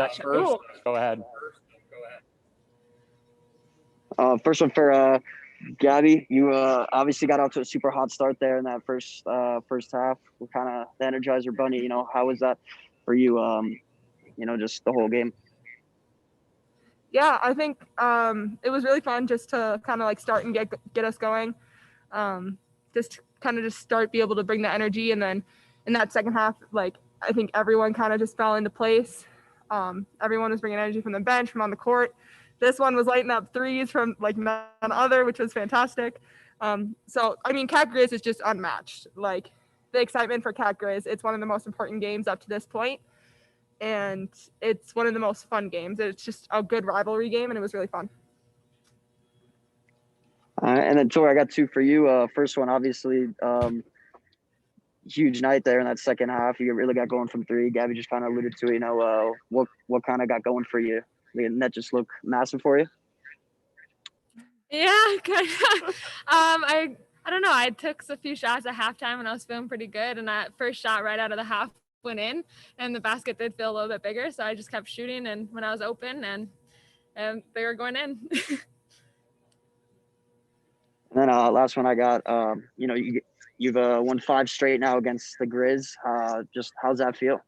Gotcha. first. Cool. Go ahead. First one for Gabby. You obviously got out to a super hot start there in that first half. We're kind of the Energizer Bunny. You know, how was that for you? You know, just the whole game. Yeah, I think it was really fun just to kind of like start and get us going. Just kind of be able to bring the energy, and then in that second half, like I think everyone kind of just fell into place. Everyone was bringing energy from the bench, from on the court. This one was lighting up threes from like none other, which was fantastic. So, I mean, Cat Grizz is just unmatched. Like the excitement for Cat Grizz, it's one of the most important games up to this point, and it's one of the most fun games. It's just a good rivalry game, and it was really fun. And then Tori, I got two for you. First one, obviously, huge night there in that second half. You really got going from three. Gabby just kind of alluded to it. You know, what kind of got going for you? The net just look massive for you? Yeah, kind of. I don't know. I took a few shots at halftime and I was feeling pretty good. And that first shot right out of the half went in, and the basket did feel a little bit bigger. So I just kept shooting, and when I was open, and they were going in. And then last one I got, you know, you've won 5 straight now against the Grizz. Just how's that feel?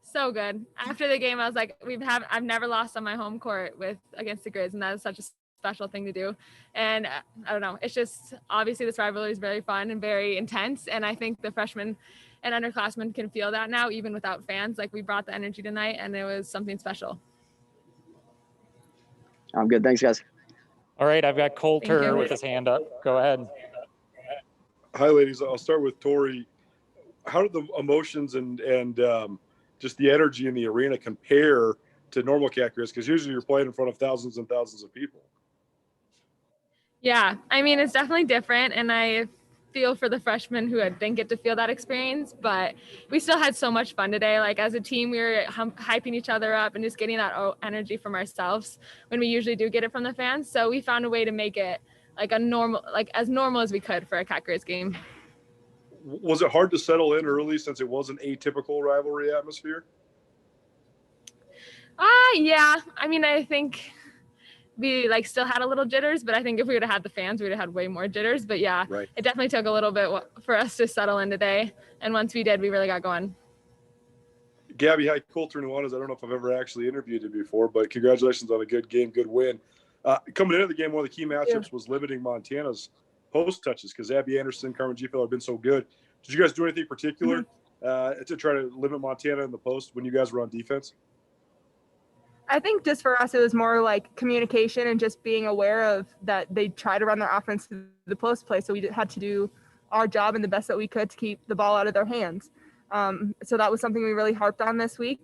So good. After the game, I was like, I've never lost on my home court against the Grizz, and that is such a special thing to do. And I don't know, it's just obviously this rivalry is very fun and very intense, and I think the freshmen and underclassmen can feel that now, even without fans. Like we brought the energy tonight, and it was something special. I'm good. Thanks, guys. All right, I've got Coulter with his hand up. Go ahead. Hi, ladies. I'll start with Tori. How did the emotions and just the energy in the arena compare to normal Cat Grizz? Because usually you're playing in front of thousands and thousands of people. Yeah, I mean, it's definitely different, and I feel for the freshmen who didn't get to feel that experience, but we still had so much fun today. Like as a team, we were hyping each other up and just getting that energy from ourselves when we usually do get it from the fans. So we found a way to make it like as normal as we could for a Cat Grizz game. Was it hard to settle in early since it was an atypical rivalry atmosphere? Yeah. I mean, I think we still had a little jitters, but I think if we would have had the fans, we would have had way more jitters. But yeah, right. It definitely took a little bit for us to settle in today. And once we did, we really got going. Gabby, hi, Coulter Nuanez. I don't know if I've ever actually interviewed you before, but congratulations on a good game, good win. Coming into the game, one of the key matchups was limiting Montana's post touches because Abby Anderson, Carmen Gfeld have been so good. Did you guys do anything particular to try to limit Montana in the post when you guys were on defense? I think just for us, it was more like communication and just being aware of that they try to run their offense to the post play. So we had to do our job and the best that we could to keep the ball out of their hands. So that was something we really harped on this week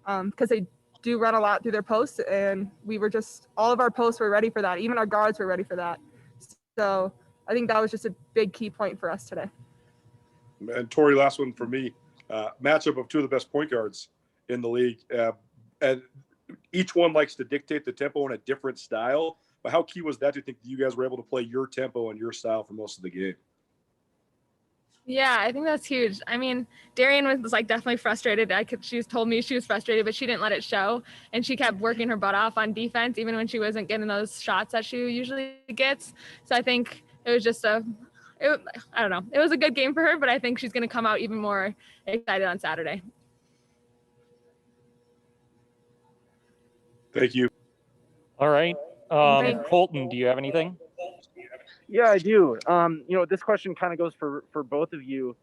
because they do run a lot through their posts, and we were all of our posts were ready for that. Even our guards were ready for that. So I think that was just a big key point for us today. And Tori, last one for me, matchup of two of the best point guards in the league. And each one likes to dictate the tempo in a different style. But how key was that, do you think, that you guys were able to play your tempo and your style for most of the game? Yeah, I think that's huge. I mean, Darian was definitely frustrated. She told me she was frustrated, but she didn't let it show. And she kept working her butt off on defense, even when she wasn't getting those shots that she usually gets. So I think it was just I don't know. It was a good game for her, but I think she's going to come out even more excited on Saturday. Thank you. All right. Colton, do you have anything? Yeah, I do. This question kind of goes for both of you.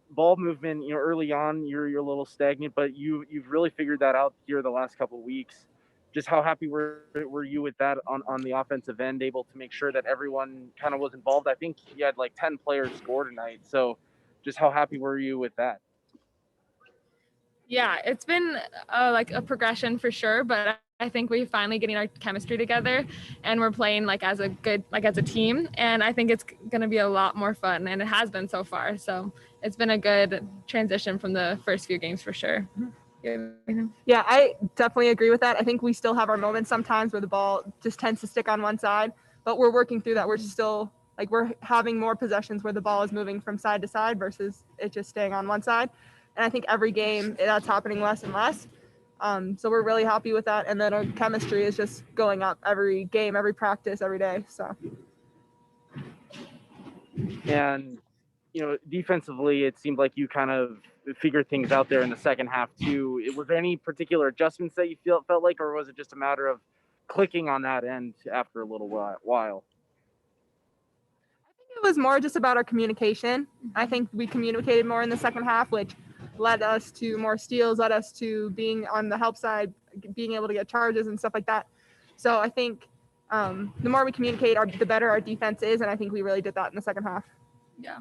Ball movement, early on, you're a little stagnant, but you've really figured that out here the last couple of weeks. Just how happy were you with that on the offensive end, able to make sure that everyone kind of was involved? I think you had 10 players score tonight. So just how happy were you with that? Yeah, it's been a progression for sure, but I think we're finally getting our chemistry together and we're playing as a team. And I think it's going to be a lot more fun, and it has been so far. So it's been a good transition from the first few games for sure. Yeah, I definitely agree with that. I think we still have our moments sometimes where the ball just tends to stick on one side, but we're working through that. We're still we're having more possessions where the ball is moving from side to side versus it just staying on one side. And I think every game that's happening less and less. So we're really happy with that. And then our chemistry is just going up every game, every practice, every day. So. And, defensively, it seemed like you kind of figured things out there in the second half too. Was there any particular adjustments that you felt like, or was it just a matter of clicking on that end after a little while? I think it was more just about our communication. I think we communicated more in the second half, which led us to more steals, led us to being on the help side, being able to get charges and stuff like that. So I think the more we communicate, the better our defense is, and I think we really did that in the second half. Yeah,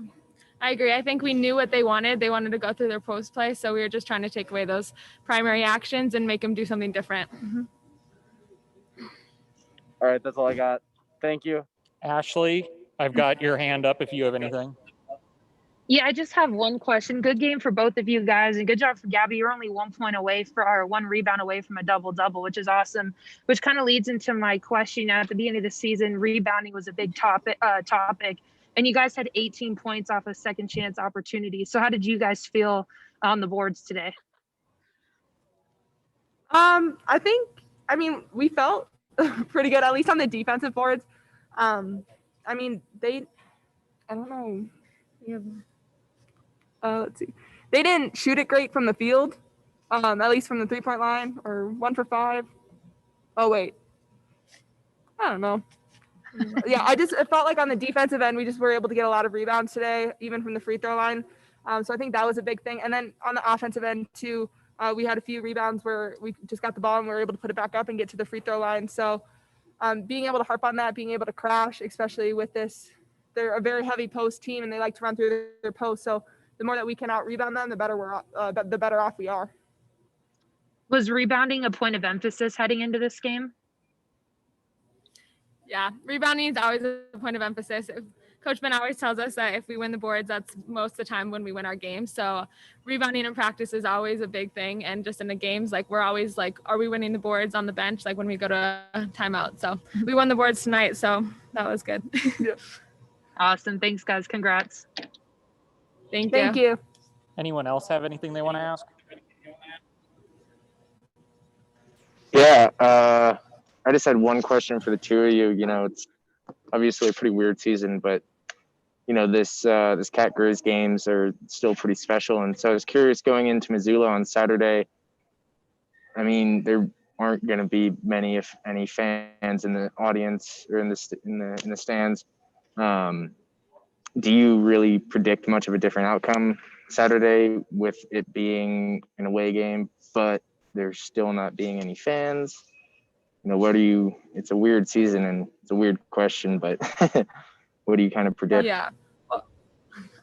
I agree. I think we knew what they wanted. They wanted to go through their post play, so we were just trying to take away those primary actions and make them do something different. Mm-hmm. All right, that's all I got. Thank you. Ashley, I've got your hand up if you have anything. Yeah, I just have one question. Good game for both of you guys, and good job for Gabby. You're only 1 point away or 1 rebound away from a double-double, which is awesome, which kind of leads into my question. At the beginning of the season, rebounding was a big topic, and you guys had 18 points off of second chance opportunities. So how did you guys feel on the boards today? We felt pretty good, at least on the defensive boards. I don't know. Let's see. They didn't shoot it great from the field, at least from the 3-point line, or 1 for 5. Oh, wait. I don't know. Yeah, it felt like on the defensive end, we just were able to get a lot of rebounds today, even from the free throw line. So I think that was a big thing. And then on the offensive end, too, we had a few rebounds where we just got the ball and we were able to put it back up and get to the free throw line. So being able to harp on that, being able to crash, especially with this, they're a very heavy post team and they like to run through their post. So the more that we can out-rebound them, the better off we are. Was rebounding a point of emphasis heading into this game? Yeah, rebounding is always a point of emphasis. Coach Ben always tells us that if we win the boards, that's most of the time when we win our games. So rebounding in practice is always a big thing. And just in the games, we're always are we winning the boards on the bench? When we go to a timeout. So we won the boards tonight. So that was good. Yeah. Awesome. Thanks, guys. Congrats. Thank you. Anyone else have anything they want to ask? Yeah, I just had one question for the two of you. It's obviously a pretty weird season, but this Cat Grizz games are still pretty special. And so I was curious, going into Missoula on Saturday, there aren't going to be many, if any, fans in the audience or in the stands. Do you really predict much of a different outcome Saturday with it being an away game, but there's still not being any fans? It's a weird season and it's a weird question, but what do you kind of predict? Yeah. Well,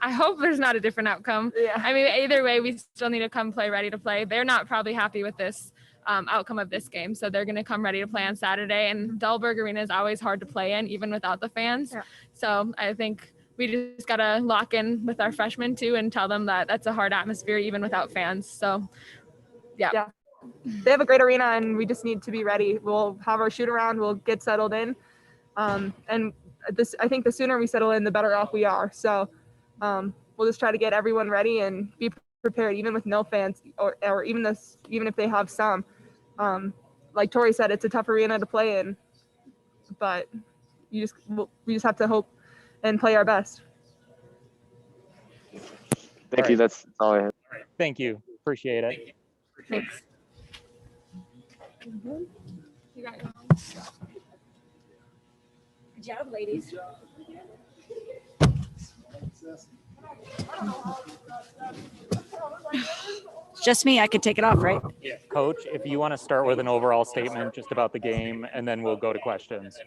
I hope there's not a different outcome. Yeah. Either way, we still need to come play ready to play. They're not probably happy with this outcome of this game. So they're going to come ready to play on Saturday, and Delberg Arena is always hard to play in, even without the fans. Yeah. So I think we just got to lock in with our freshmen too and tell them that that's a hard atmosphere even without fans. So yeah. They have a great arena and we just need to be ready. We'll have our shoot around, we'll get settled in. I think the sooner we settle in, the better off we are. So we'll just try to get everyone ready and be prepared, even with no fans or even if they have some. Like Tori said, it's a tough arena to play in, but we just have to hope and play our best. Thank you. That's all I have. Thank you. Appreciate it. Thanks. You got your Good job, ladies. It's just me. I could take it off, right? Coach, if you want to start with an overall statement just about the game, and then we'll go to questions.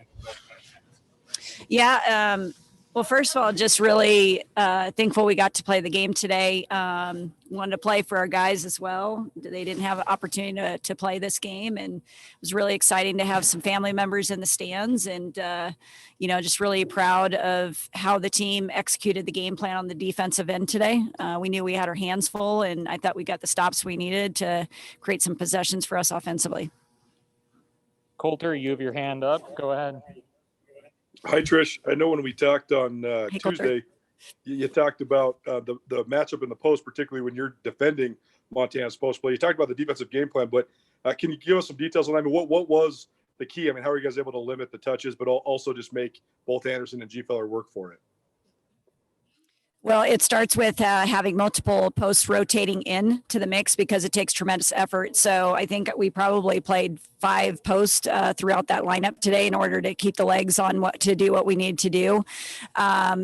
Yeah. Well, first of all, just really thankful we got to play the game today. Wanted to play for our guys as well. They didn't have an opportunity to play this game, and it was really exciting to have some family members in the stands, and just really proud of how the team executed the game plan on the defensive end today. We knew we had our hands full, and I thought we got the stops we needed to create some possessions for us offensively. Coulter, you have your hand up. Go ahead. Hi, Trish. I know when we talked on Tuesday, You talked about the matchup in the post, particularly when you're defending Montana's post play. You talked about the defensive game plan, but can you give us some details on that? I mean, what was the key? I mean, how are you guys able to limit the touches, but also just make both Anderson and G. Feller work for it? Well, it starts with having multiple posts rotating in to the mix because it takes tremendous effort. So I think we probably played 5 posts throughout that lineup today in order to keep the legs on what we need to do.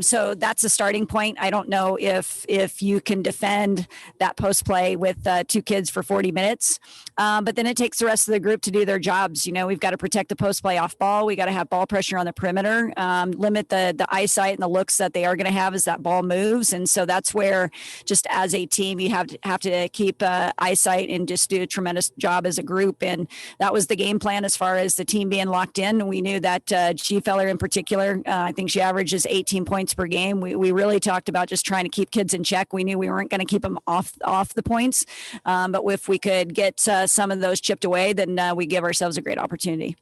So that's a starting point. I don't know if you can defend that post play with 2 kids for 40 minutes, but then it takes the rest of the group to do their jobs. You know, we've got to protect the post play off ball. We got to have ball pressure on the perimeter, limit the eyesight and the looks that they are going to have as that ball moves. And so that's where just as a team, you have to keep eyesight and just do a tremendous job as a group. And that was the game plan as far as the team being locked in. We knew that G. Feller in particular, I think she averages 18 points per game. We really talked about just trying to keep kids in check. We knew we weren't going to keep them off the points. But if we could get some of those chipped away, then we give ourselves a great opportunity.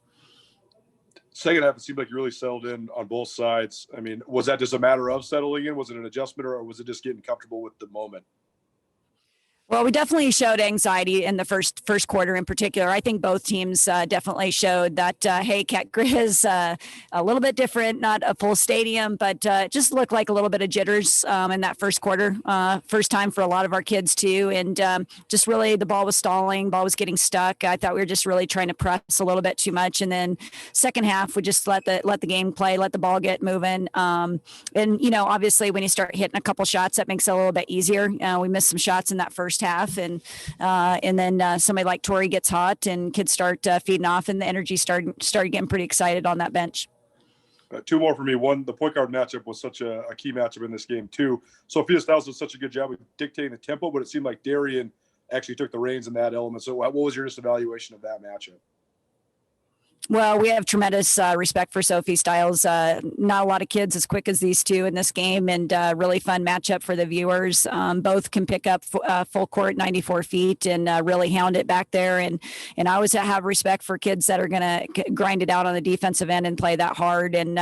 Second half, it seemed like you really settled in on both sides. I mean, was that just a matter of settling in? Was it an adjustment, or was it just getting comfortable with the moment? Well, we definitely showed anxiety in the first quarter in particular. I think both teams definitely showed that, hey, Cat Grizz, a little bit different, not a full stadium, but just looked like a little bit of jitters in that first quarter. First time for a lot of our kids too. And just really the ball was stalling, ball was getting stuck. I thought we were just really trying to press a little bit too much. And then second half, we just let the game play, let the ball get moving. And, you know, obviously when you start hitting a couple shots, that makes it a little bit easier. We missed some shots in that first half, and then somebody like Tori gets hot and kids start feeding off, and the energy started getting pretty excited on that bench. 2 more for me. One, the point guard matchup was such a key matchup in this game too. Sophia Stiles did such a good job of dictating the tempo, but it seemed like Darian actually took the reins in that element. So what was your just evaluation of that matchup? Well, we have tremendous respect for Sophie Stiles. Not a lot of kids as quick as these two in this game, and really fun matchup for the viewers. Both can pick up full court, 94 feet, and really hound it back there. And I always have respect for kids that are going to grind it out on the defensive end and play that hard. And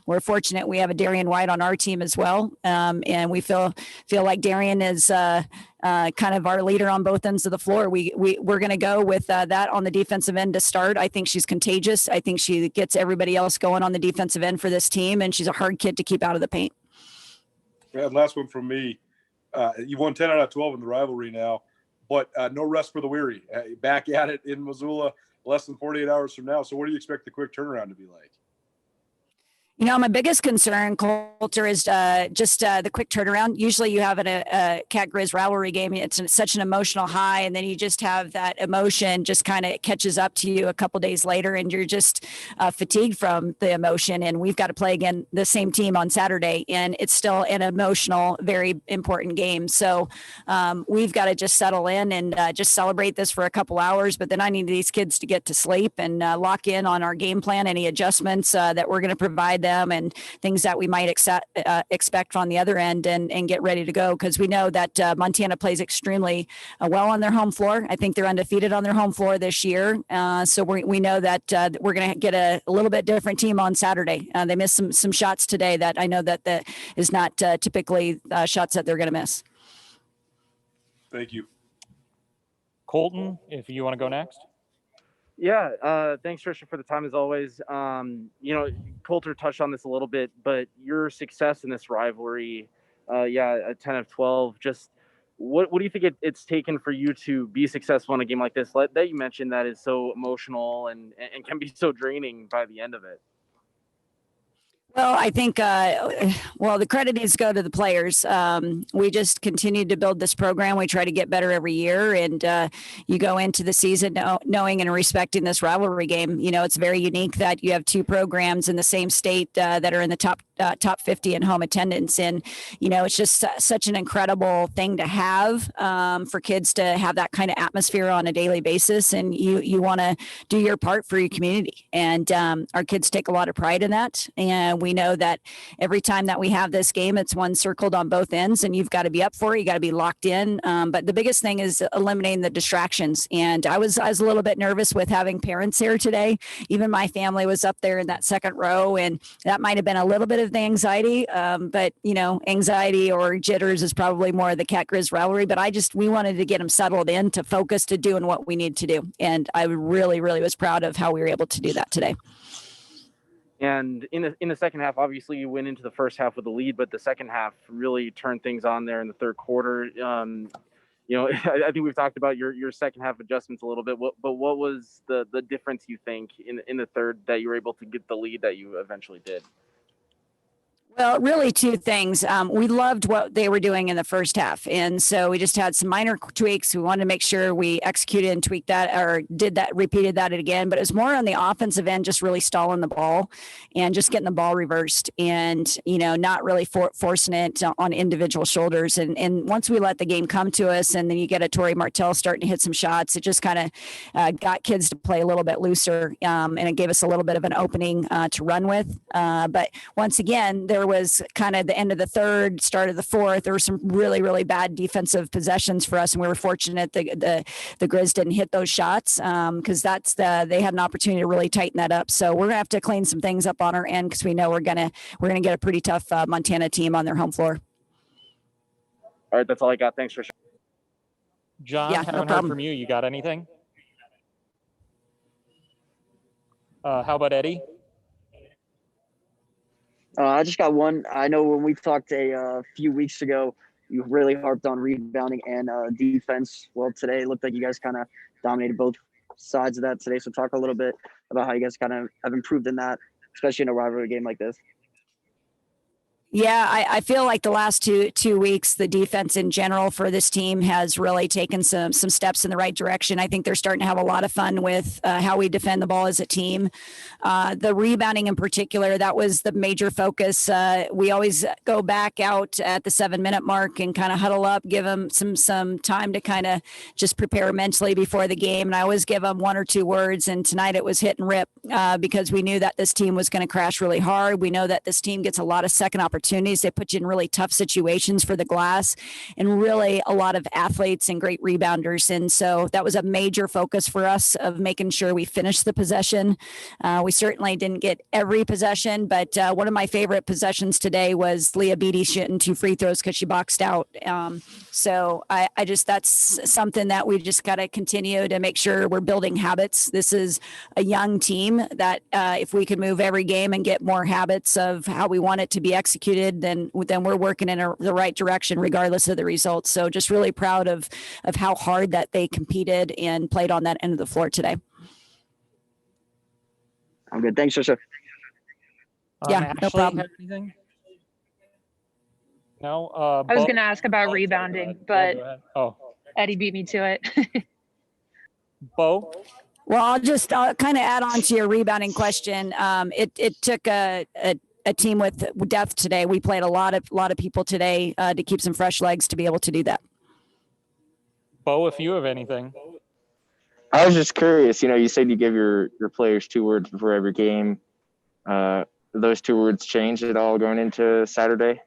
we're fortunate we have a Darian White on our team as well. And we feel like Darian is kind of our leader on both ends of the floor. We're going to go with that on the defensive end to start. I think she's contagious. I think she gets everybody else going on the defensive end for this team, and she's a hard kid to keep out of the paint. And last one from me. You won 10 out of 12 in the rivalry now, but no rest for the weary. Back at it in Missoula less than 48 hours from now. So what do you expect the quick turnaround to be like? You know, my biggest concern, Coulter, is just the quick turnaround. Usually you have a Cat Grizz rivalry game. It's such an emotional high, and then you just have that emotion just kind of catches up to you a couple days later, and you're just fatigued from the emotion. And we've got to play again the same team on Saturday, and it's still an emotional, very important game. So we've got to just settle in and just celebrate this for a couple hours. But then I need these kids to get to sleep and lock in on our game plan, any adjustments that we're going to provide them, and things that we might expect on the other end, and get ready to go, because we know that Montana plays extremely well on their home floor. I think they're undefeated on their home floor this year. So we know that we're going to get a little bit different team on Saturday. They missed some shots today that I know that is not typically shots that they're going to miss. Thank you. Colton, if you want to go next. Yeah, thanks, Tricia, for the time as always. You know, Coulter touched on this a little bit, but your success in this rivalry, a 10 of 12, just what do you think it's taken for you to be successful in a game like this that you mentioned that is so emotional and can be so draining by the end of it? Well, I think, the credit needs to go to the players. We just continue to build this program. We try to get better every year. And you go into the season knowing and respecting this rivalry game. You know, it's very unique that you have 2 programs in the same state that are in the top 50 in home attendance. And, you know, it's just such an incredible thing to have for kids to have that kind of atmosphere on a daily basis. And you want to do your part for your community. And our kids take a lot of pride in that. And we know that every time that we have this game, it's one circled on both ends, and you've got to be up for it. You got to be locked in. But the biggest thing is eliminating the distractions. And I was a little bit nervous with having parents here today. Even my family was up there in that second row, and that might have been a little bit of of the anxiety, but anxiety or jitters is probably more of the Cat Grizz rivalry. But we wanted to get them settled in to focus to doing what we need to do, and I really, really was proud of how we were able to do that today. And in the second half, obviously you went into the first half with the lead, but the second half really turned things on there in the third quarter. I think we've talked about your second half adjustments a little bit, but what was the difference you think in the third that you were able to get the lead that you eventually did? Well, really two things. We loved what they were doing in the first half. And so we just had some minor tweaks. We wanted to make sure we executed and tweaked that or repeated that again. But it was more on the offensive end, just really stalling the ball and just getting the ball reversed and, not really forcing it on individual shoulders. And once we let the game come to us and then you get a Tori Martell starting to hit some shots, it just kind of got kids to play a little bit looser. And it gave us a little bit of an opening to run with. But once again, there was kind of the end of the third, start of the fourth. There were some really, really bad defensive possessions for us, and we were fortunate the Grizz didn't hit those shots because they had an opportunity to really tighten that up. So we're gonna have to clean some things up on our end because we know we're gonna get a pretty tough Montana team on their home floor. All right, that's all I got. Thanks for sharing. John, haven't heard from you. You got anything? How about Eddie? I just got one. I know when we talked a few weeks ago, you really harped on rebounding and defense. Well, today it looked like you guys kind of dominated both sides of that today. So talk a little bit about how you guys kind of have improved in that, especially in a rivalry game like this. Yeah, I feel like the last two weeks, the defense in general for this team has really taken some steps in the right direction. I think they're starting to have a lot of fun with how we defend the ball as a team. The rebounding in particular, that was the major focus. We always go back out at the 7-minute mark and kind of huddle up, give them some time to kind of just prepare mentally before the game. And I always give them 1 or 2 words. And tonight it was hit and rip because we knew that this team was going to crash really hard. We know that this team gets a lot of second opportunities. They put you in really tough situations for the glass and really a lot of athletes and great rebounders. And so that was a major focus for us of making sure we finished the possession. We certainly didn't get every possession, but one of my favorite possessions today was Leah Beatty shooting 2 free throws because she boxed out. So that's something that we just got to continue to make sure we're building habits. This is a young team that if we could move every game and get more habits of how we want it to be executed, then we're working in the right direction regardless of the results. So just really proud of how hard that they competed and played on that end of the floor today. I'm good. Thanks, Tricia. Yeah, no problem. Anything? No. I was going to ask about rebounding, but Eddie beat me to it. Bo? Well, I'll kind of add on to your rebounding question. It took a team with depth today. We played a lot of people today to keep some fresh legs to be able to do that. Bo, if you have anything. I was just curious, you said you give your players 2 words before every game. Those 2 words changed at all going into Saturday?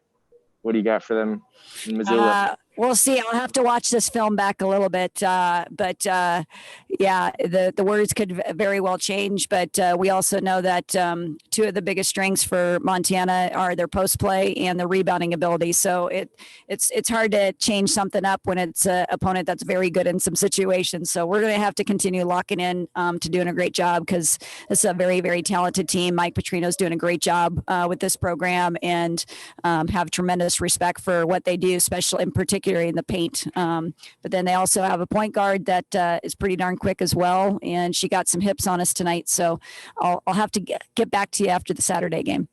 What do you got for them in Missoula? We'll see. I'll have to watch this film back a little bit. But the words could very well change. But we also know that 2 of the biggest strengths for Montana are their post play and their rebounding ability. So it's hard to change something up when it's an opponent that's very good in some situations. So we're going to have to continue locking in to doing a great job because it's a very, very talented team. Mike Petrino's doing a great job with this program and have tremendous respect for what they do, especially in particular in the paint. But then they also have a point guard that is pretty darn quick as well. And she got some hips on us tonight. So I'll have to get back to you after the Saturday game.